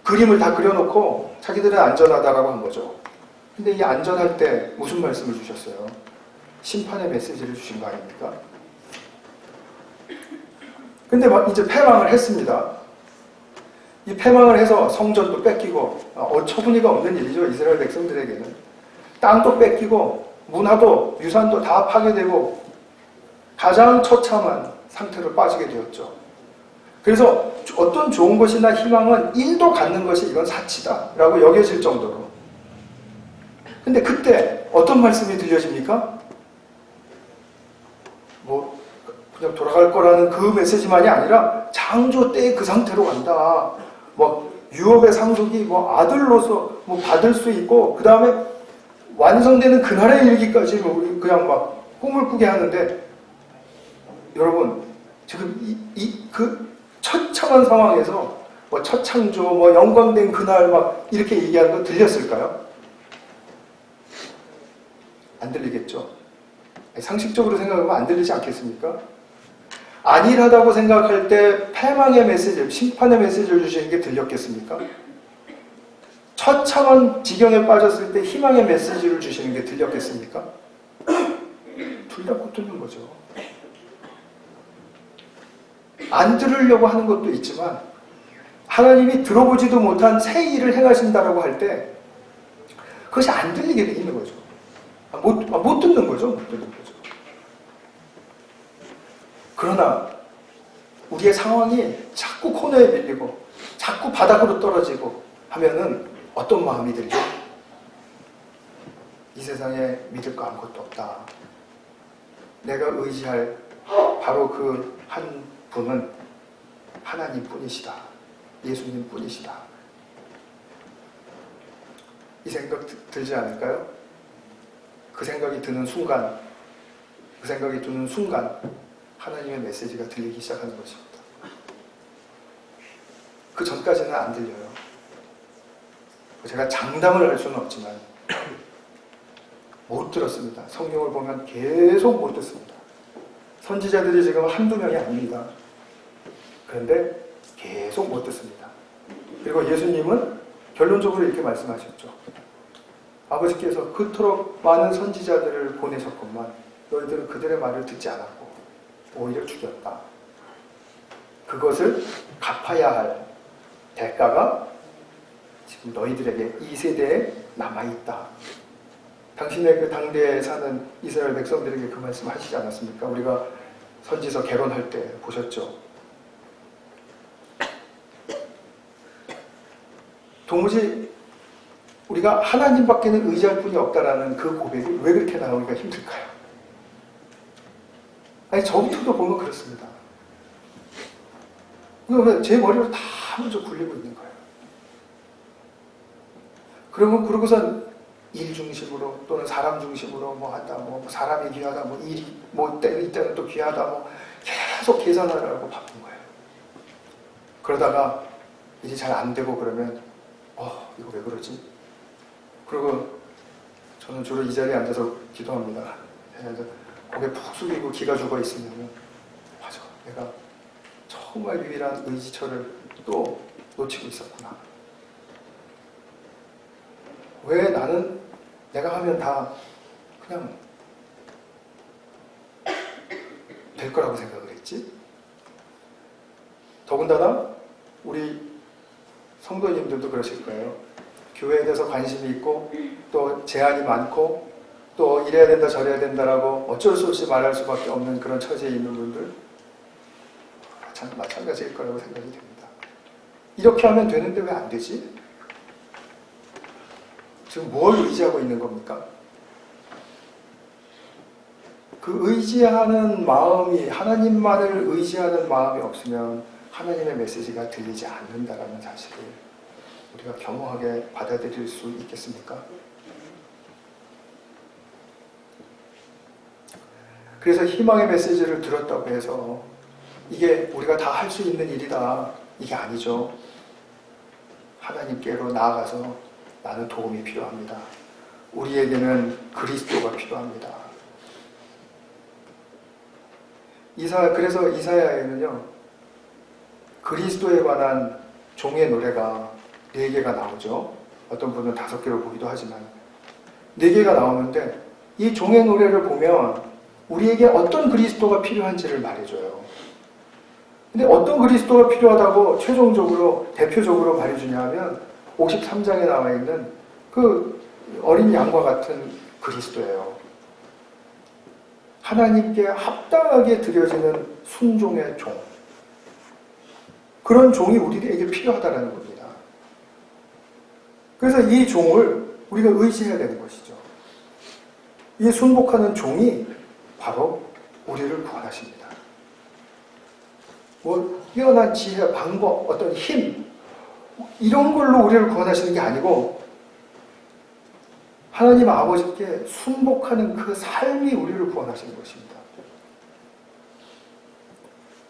그림을 다 그려놓고 자기들은 안전하다라고 한 거죠. 근데 이 안전할 때 무슨 말씀을 주셨어요? 심판의 메시지를 주신 거 아닙니까? 근데 이제 패망을 했습니다. 이 패망을 해서 성전도 뺏기고 어처구니가 없는 일이죠. 이스라엘 백성들에게는. 땅도 뺏기고 문화도 유산도 다 파괴되고 가장 처참한 상태로 빠지게 되었죠. 그래서 어떤 좋은 것이나 희망은 1도 갖는 것이 이건 사치다라고 여겨질 정도로. 근데 그때 어떤 말씀이 들려집니까? 뭐 그냥 돌아갈 거라는 그 메시지만이 아니라 창조 때의 그 상태로 간다. 뭐 유업의 상속이 뭐 아들로서 뭐 받을 수 있고 그 다음에 완성되는 그날에 이르기까지 뭐 우리 그냥 막 꿈을 꾸게 하는데 여러분 지금 그 처참한 상황에서 뭐 첫 창조 뭐 영광된 그날 막 이렇게 얘기하는 거 들렸을까요? 안 들리겠죠. 상식적으로 생각하면 안 들리지 않겠습니까? 안일하다고 생각할 때 패망의 메시지, 심판의 메시지를 주시는 게 들렸겠습니까? 처참한 지경에 빠졌을 때 희망의 메시지를 주시는 게 들렸겠습니까? 둘 다 못 듣는 거죠. 안 들으려고 하는 것도 있지만 하나님이 들어보지도 못한 새 일을 행하신다라고 할 때 그것이 안 들리게 돼 있는 거죠. 못 듣는 거죠. 못 듣는 거죠. 그러나 우리의 상황이 자꾸 코너에 밀리고 자꾸 바닥으로 떨어지고 하면은 어떤 마음이 들죠? 이 세상에 믿을 거 아무것도 없다. 내가 의지할 바로 그 한 분은 하나님 뿐이시다. 예수님 뿐이시다. 이 생각 들지 않을까요? 그 생각이 드는 순간 하나님의 메시지가 들리기 시작하는 것입니다. 그 전까지는 안 들려요. 제가 장담을 할 수는 없지만 못 들었습니다. 성경을 보면 계속 못 듣습니다. 선지자들이 지금 한두 명이 아닙니다. 그런데 계속 못 듣습니다. 그리고 예수님은 결론적으로 이렇게 말씀하셨죠. 아버지께서 그토록 많은 선지자들을 보내셨건만 너희들은 그들의 말을 듣지 않았고 오히려 죽였다. 그것을 갚아야 할 대가가 지금 너희들에게 이 세대에 남아있다. 당신의 그 당대에 사는 이스라엘 백성들에게 그 말씀 하시지 않았습니까? 우리가 선지서 개론할 때 보셨죠? 도무지 우리가 하나님밖에는 의지할 분이 없다라는 그 고백이 왜 그렇게 나오기가 힘들까요? 아니, 저부터도 보면 그렇습니다. 그러면 제 머리로 다 먼저 굴리고 있는 거예요. 그러고선 일 중심으로 또는 사람 중심으로 뭐 한다, 뭐 사람이 귀하다, 뭐 일이, 뭐 이때는 또 귀하다, 뭐 계속 계산하려고 바쁜 거예요. 그러다가 일이 잘 안 되고 그러면 이거 왜 그러지? 그리고 저는 주로 이 자리에 앉아서 기도합니다. 고개 푹 숙이고 기가 죽어 있으면 맞아, 내가 정말 유일한 의지처를 또 놓치고 있었구나. 왜 나는 내가 하면 다 그냥 될 거라고 생각을 했지? 더군다나 우리 성도님들도 그러실 거예요. 교회에 대해서 관심이 있고 또 제한이 많고 또 이래야 된다 저래야 된다라고 어쩔 수 없이 말할 수밖에 없는 그런 처지에 있는 분들 마찬가지일 거라고 생각이 됩니다. 이렇게 하면 되는데 왜 안 되지? 지금 뭘 의지하고 있는 겁니까? 그 의지하는 마음이, 하나님만을 의지하는 마음이 없으면 하나님의 메시지가 들리지 않는다라는 사실을 우리가 겸허하게 받아들일 수 있겠습니까? 그래서 희망의 메시지를 들었다고 해서 이게 우리가 다 할 수 있는 일이다, 이게 아니죠. 하나님께로 나아가서 나는 도움이 필요합니다. 우리에게는 그리스도가 필요합니다. 그래서 이사야에는요, 그리스도에 관한 종의 노래가 4개가 나오죠. 어떤 분은 5개로 보기도 하지만 4개가 나오는데 이 종의 노래를 보면 우리에게 어떤 그리스도가 필요한지를 말해줘요. 근데 어떤 그리스도가 필요하다고 최종적으로 대표적으로 말해주냐 하면 53장에 나와 있는 그 어린 양과 같은 그리스도예요. 하나님께 합당하게 드려지는 순종의 종. 그런 종이 우리에게 필요하다는 겁니다. 그래서 이 종을 우리가 의지해야 되는 것이죠. 이 순복하는 종이 바로 우리를 구원하십니다. 뭐 뛰어난 지혜, 방법, 어떤 힘 이런 걸로 우리를 구원하시는 게 아니고 하나님 아버지께 순복하는 그 삶이 우리를 구원하시는 것입니다.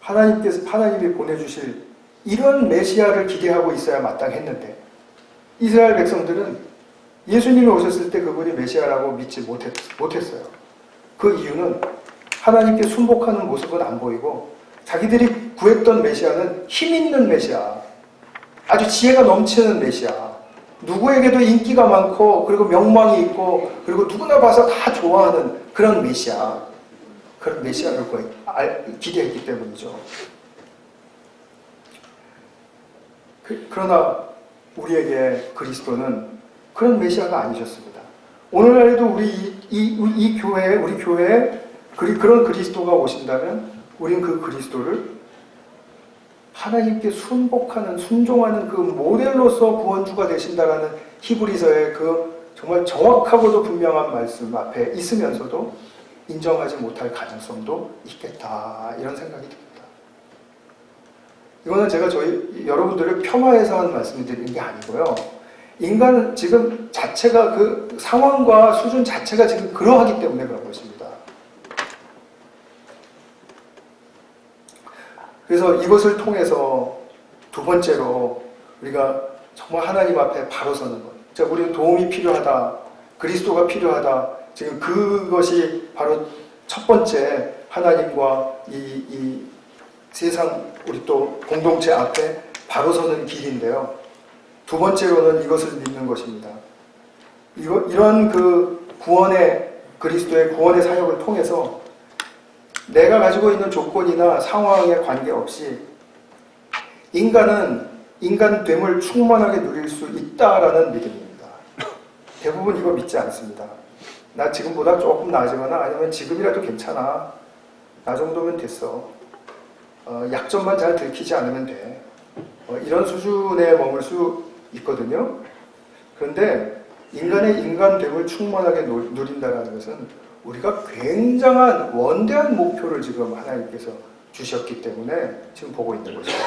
하나님이 보내주실 이런 메시아를 기대하고 있어야 마땅했는데 이스라엘 백성들은 예수님이 오셨을 때 그분이 메시아라고 믿지 못했어요. 그 이유는 하나님께 순복하는 모습은 안 보이고 자기들이 구했던 메시아는 힘 있는 메시아, 아주 지혜가 넘치는 메시아, 누구에게도 인기가 많고 그리고 명망이 있고 그리고 누구나 봐서 다 좋아하는 그런 메시아, 그런 메시아를 기대했기 때문이죠. 그러나 우리에게 그리스도는 그런 메시아가 아니셨습니다. 오늘날에도 우리 교회에 그런 그리스도가 오신다면 우리는 그 그리스도를 하나님께 순종하는 그 모델로서 구원주가 되신다라는 히브리서의 그 정말 정확하고도 분명한 말씀 앞에 있으면서도 인정하지 못할 가능성도 있겠다, 이런 생각이 듭니다. 이거는 제가 여러분들을 폄하해서 하는 말씀을 드리는 게 아니고요. 인간은 지금 자체가 그 상황과 수준 자체가 지금 그러하기 때문에 그런 것입니다. 그래서 이것을 통해서 두 번째로 우리가 정말 하나님 앞에 바로 서는 것. 자, 우리는 도움이 필요하다, 그리스도가 필요하다. 지금 그것이 바로 첫 번째 하나님과 이 세상 우리 또 공동체 앞에 바로 서는 길인데요. 두 번째로는 이것을 믿는 것입니다. 이런 그 그리스도의 구원의 사역을 통해서 내가 가지고 있는 조건이나 상황에 관계없이 인간은 인간됨을 충만하게 누릴 수 있다라는 믿음입니다. 대부분 이거 믿지 않습니다. 나 지금보다 조금 나아지거나 아니면 지금이라도 괜찮아. 나 정도면 됐어. 약점만 잘 들키지 않으면 돼. 이런 수준에 머물 수 있거든요. 그런데 인간의 인간됨을 충만하게 누린다는 것은 우리가 굉장한 원대한 목표를 지금 하나님께서 주셨기 때문에 지금 보고 있는 것입니다.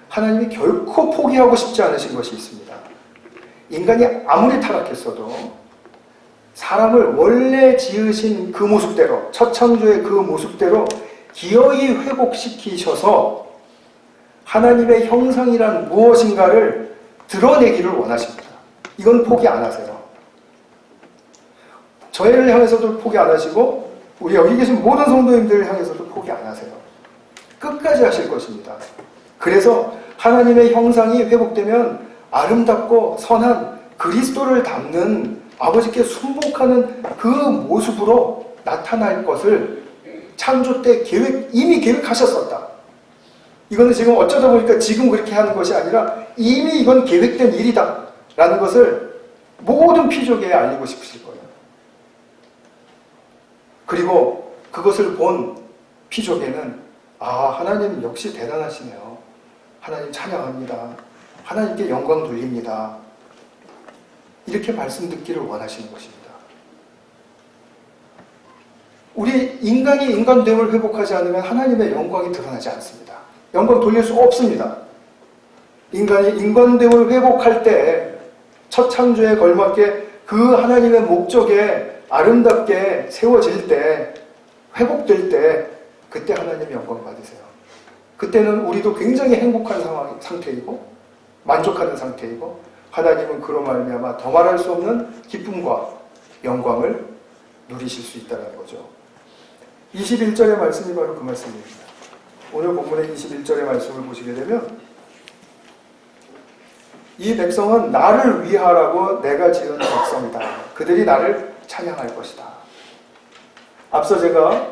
하나님이 결코 포기하고 싶지 않으신 것이 있습니다. 인간이 아무리 타락했어도 사람을 원래 지으신 그 모습대로, 첫 창조의 그 모습대로 기어이 회복시키셔서 하나님의 형상이란 무엇인가를 드러내기를 원하십니다. 이건 포기 안 하세요. 저희를 향해서도 포기 안 하시고 우리 여기 계신 모든 성도님들을 향해서도 포기 안 하세요. 끝까지 하실 것입니다. 그래서 하나님의 형상이 회복되면 아름답고 선한 그리스도를 담는 아버지께 순복하는 그 모습으로 나타날 것을 창조 때 이미 계획하셨었다. 이거는 지금 어쩌다 보니까 지금 그렇게 하는 것이 아니라 이미 이건 계획된 일이다 라는 것을 모든 피조계에 알리고 싶으실 거예요. 그리고 그것을 본 피조계는 하나님 역시 대단하시네요. 하나님 찬양합니다. 하나님께 영광 돌립니다. 이렇게 말씀 듣기를 원하시는 것입니다. 우리 인간이 인간됨을 회복하지 않으면 하나님의 영광이 드러나지 않습니다. 영광 돌릴 수 없습니다. 인간이 인간됨을 회복할 때 첫 창조에 걸맞게 그 하나님의 목적에 아름답게 세워질 때, 회복될 때 그때 하나님의 영광 받으세요. 그때는 우리도 굉장히 행복한 상태이고 만족하는 상태이고 하나님은 그로 말미암아 더 말할 수 없는 기쁨과 영광을 누리실 수 있다는 거죠. 21절의 말씀이 바로 그 말씀입니다. 오늘 본문의 21절의 말씀을 보시게 되면 이 백성은 나를 위하라고 내가 지은 백성이다. 그들이 나를 찬양할 것이다. 앞서 제가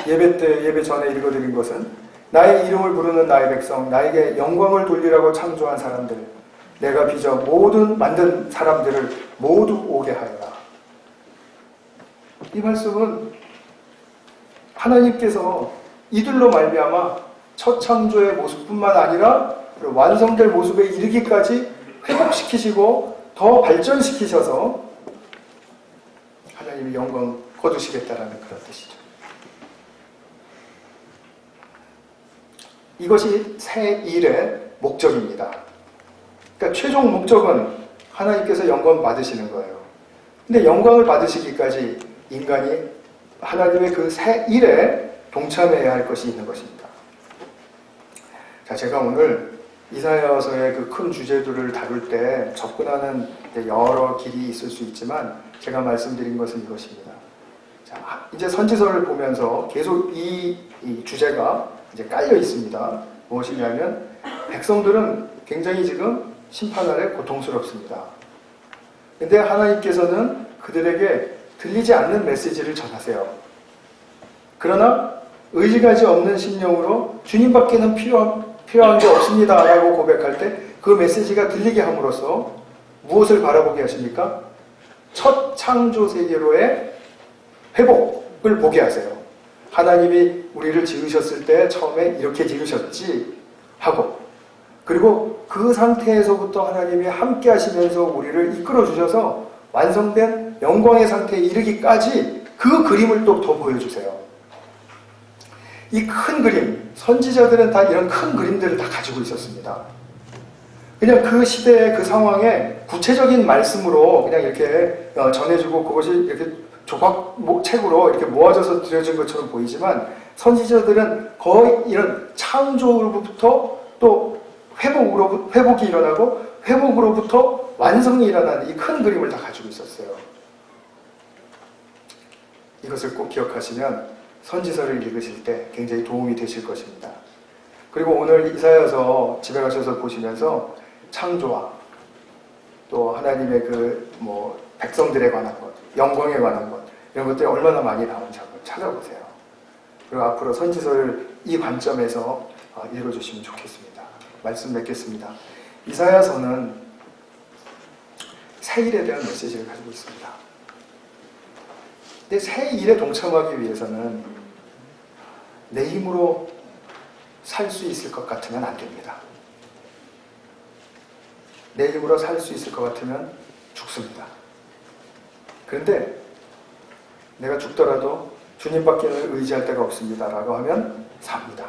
예배 전에 읽어드린 것은 나의 이름을 부르는 나의 백성, 나에게 영광을 돌리라고 창조한 사람들, 내가 빚어 모든 만든 사람들을 모두 오게 하여라. 이 말씀은 하나님께서 이들로 말미암아 첫 창조의 모습뿐만 아니라 완성될 모습에 이르기까지 회복시키시고 더 발전시키셔서 하나님이 영광 거두시겠다라는 그런 뜻이죠. 이것이 새 일의 목적입니다. 그러니까 최종 목적은 하나님께서 영광 받으시는 거예요. 근데 영광을 받으시기까지 인간이 하나님의 그 새 일에 동참해야 할 것이 있는 것입니다. 자, 제가 오늘 이사야서의 그 큰 주제들을 다룰 때 접근하는 여러 길이 있을 수 있지만 제가 말씀드린 것은 이것입니다. 자, 이제 선지서를 보면서 계속 이 주제가 이제 깔려 있습니다. 무엇이냐면 백성들은 굉장히 지금 심판 아래 고통스럽습니다. 근데 하나님께서는 그들에게 들리지 않는 메시지를 전하세요. 그러나 의지가지 없는 심령으로 주님밖에는 필요한 게 없습니다 라고 고백할 때 그 메시지가 들리게 함으로써 무엇을 바라보게 하십니까? 첫 창조 세계로의 회복을 보게 하세요. 하나님이 우리를 지으셨을 때 처음에 이렇게 지으셨지 하고, 그리고 그 상태에서부터 하나님이 함께 하시면서 우리를 이끌어 주셔서 완성된 영광의 상태에 이르기까지 그 그림을 또 더 보여주세요. 이 큰 그림, 선지자들은 다 이런 큰 그림들을 다 가지고 있었습니다. 그냥 그 시대의 그 상황에 구체적인 말씀으로 그냥 이렇게 전해주고 그것이 이렇게 책으로 이렇게 모아져서 드려진 것처럼 보이지만 선지자들은 거의 이런 창조로부터 또 회복이 일어나고 회복으로부터 완성이 일어나는 이 큰 그림을 다 가지고 있었어요. 이것을 꼭 기억하시면 선지서를 읽으실 때 굉장히 도움이 되실 것입니다. 그리고 오늘 이사야서 집에 가셔서 보시면서 창조와 또 하나님의 백성들에 관한 것, 영광에 관한 것, 이런 것들이 얼마나 많이 나오는지 한번 찾아보세요. 그리고 앞으로 선지서를 이 관점에서 읽어주시면 좋겠습니다. 말씀 맺겠습니다. 이사야서는 새 일에 대한 메시지를 가지고 있습니다. 근데 새 일에 동참하기 위해서는 내 힘으로 살 수 있을 것 같으면 안 됩니다. 내 힘으로 살 수 있을 것 같으면 죽습니다. 그런데 내가 죽더라도 주님밖에 의지할 데가 없습니다 라고 하면 삽니다.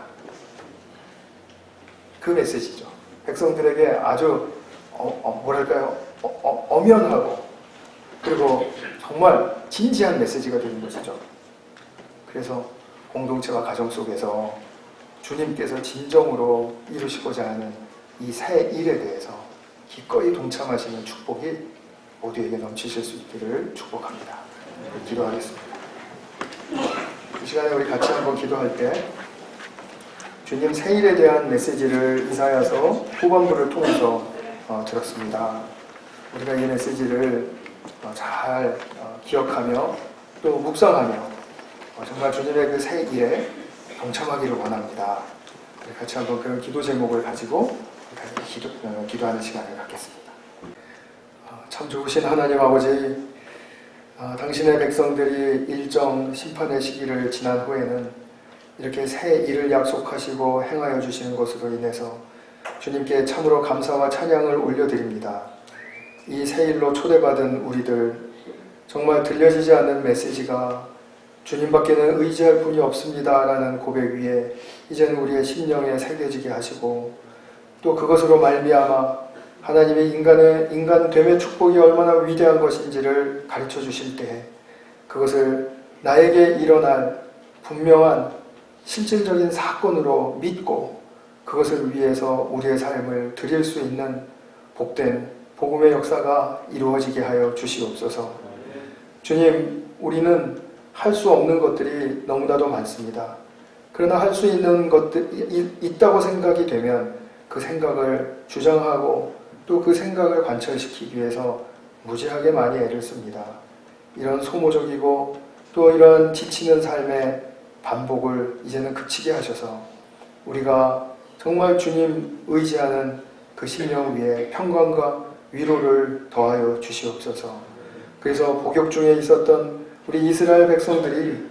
그 메시지죠. 백성들에게 아주 엄연하고 그리고 정말 진지한 메시지가 되는 것이죠. 그래서 공동체와 가정 속에서 주님께서 진정으로 이루시고자 하는 이 새 일에 대해서 기꺼이 동참하시는 축복이 모두에게 넘치실 수 있기를 축복합니다. 기도하겠습니다. 이 시간에 우리 같이 한번 기도할 때 주님 새 일에 대한 메시지를 이사야서 후반부를 통해서 들었습니다. 우리가 이 메시지를 잘 기억하며 또 묵상하며 정말 주님의 그 새 일에 동참하기를 원합니다. 우리 같이 한번 그런 기도 제목을 가지고 기도하는 시간을 갖겠습니다. 참 좋으신 하나님 아버지, 당신의 백성들이 일정 심판의 시기를 지난 후에는 이렇게 새 일을 약속하시고 행하여 주시는 것으로 인해서 주님께 참으로 감사와 찬양을 올려드립니다. 이 새 일로 초대받은 우리들, 정말 들려지지 않는 메시지가 주님밖에는 의지할 분이 없습니다 라는 고백 위에 이제는 우리의 심령에 새겨지게 하시고 또 그것으로 말미암아 하나님의 인간됨의 축복이 얼마나 위대한 것인지를 가르쳐 주실 때 그것을 나에게 일어날 분명한 실질적인 사건으로 믿고 그것을 위해서 우리의 삶을 드릴 수 있는 복된 복음의 역사가 이루어지게 하여 주시옵소서. 주님, 우리는 할 수 없는 것들이 너무나도 많습니다. 그러나 할 수 있는 것들이 있다고 생각이 되면 그 생각을 주장하고 또 그 생각을 관철시키기 위해서 무지하게 많이 애를 씁니다. 이런 소모적이고 또 이런 지치는 삶의 반복을 이제는 그치게 하셔서 우리가 정말 주님 의지하는 그 심령 위에 평강과 위로를 더하여 주시옵소서. 그래서 복역 중에 있었던 우리 이스라엘 백성들이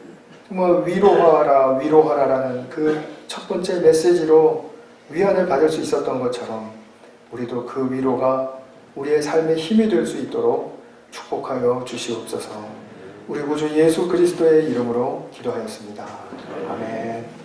정말 위로하라라는 그 첫 번째 메시지로 위안을 받을 수 있었던 것처럼 우리도 그 위로가 우리의 삶의 힘이 될 수 있도록 축복하여 주시옵소서. 우리 구주 예수 그리스도의 이름으로 기도하였습니다. 아멘.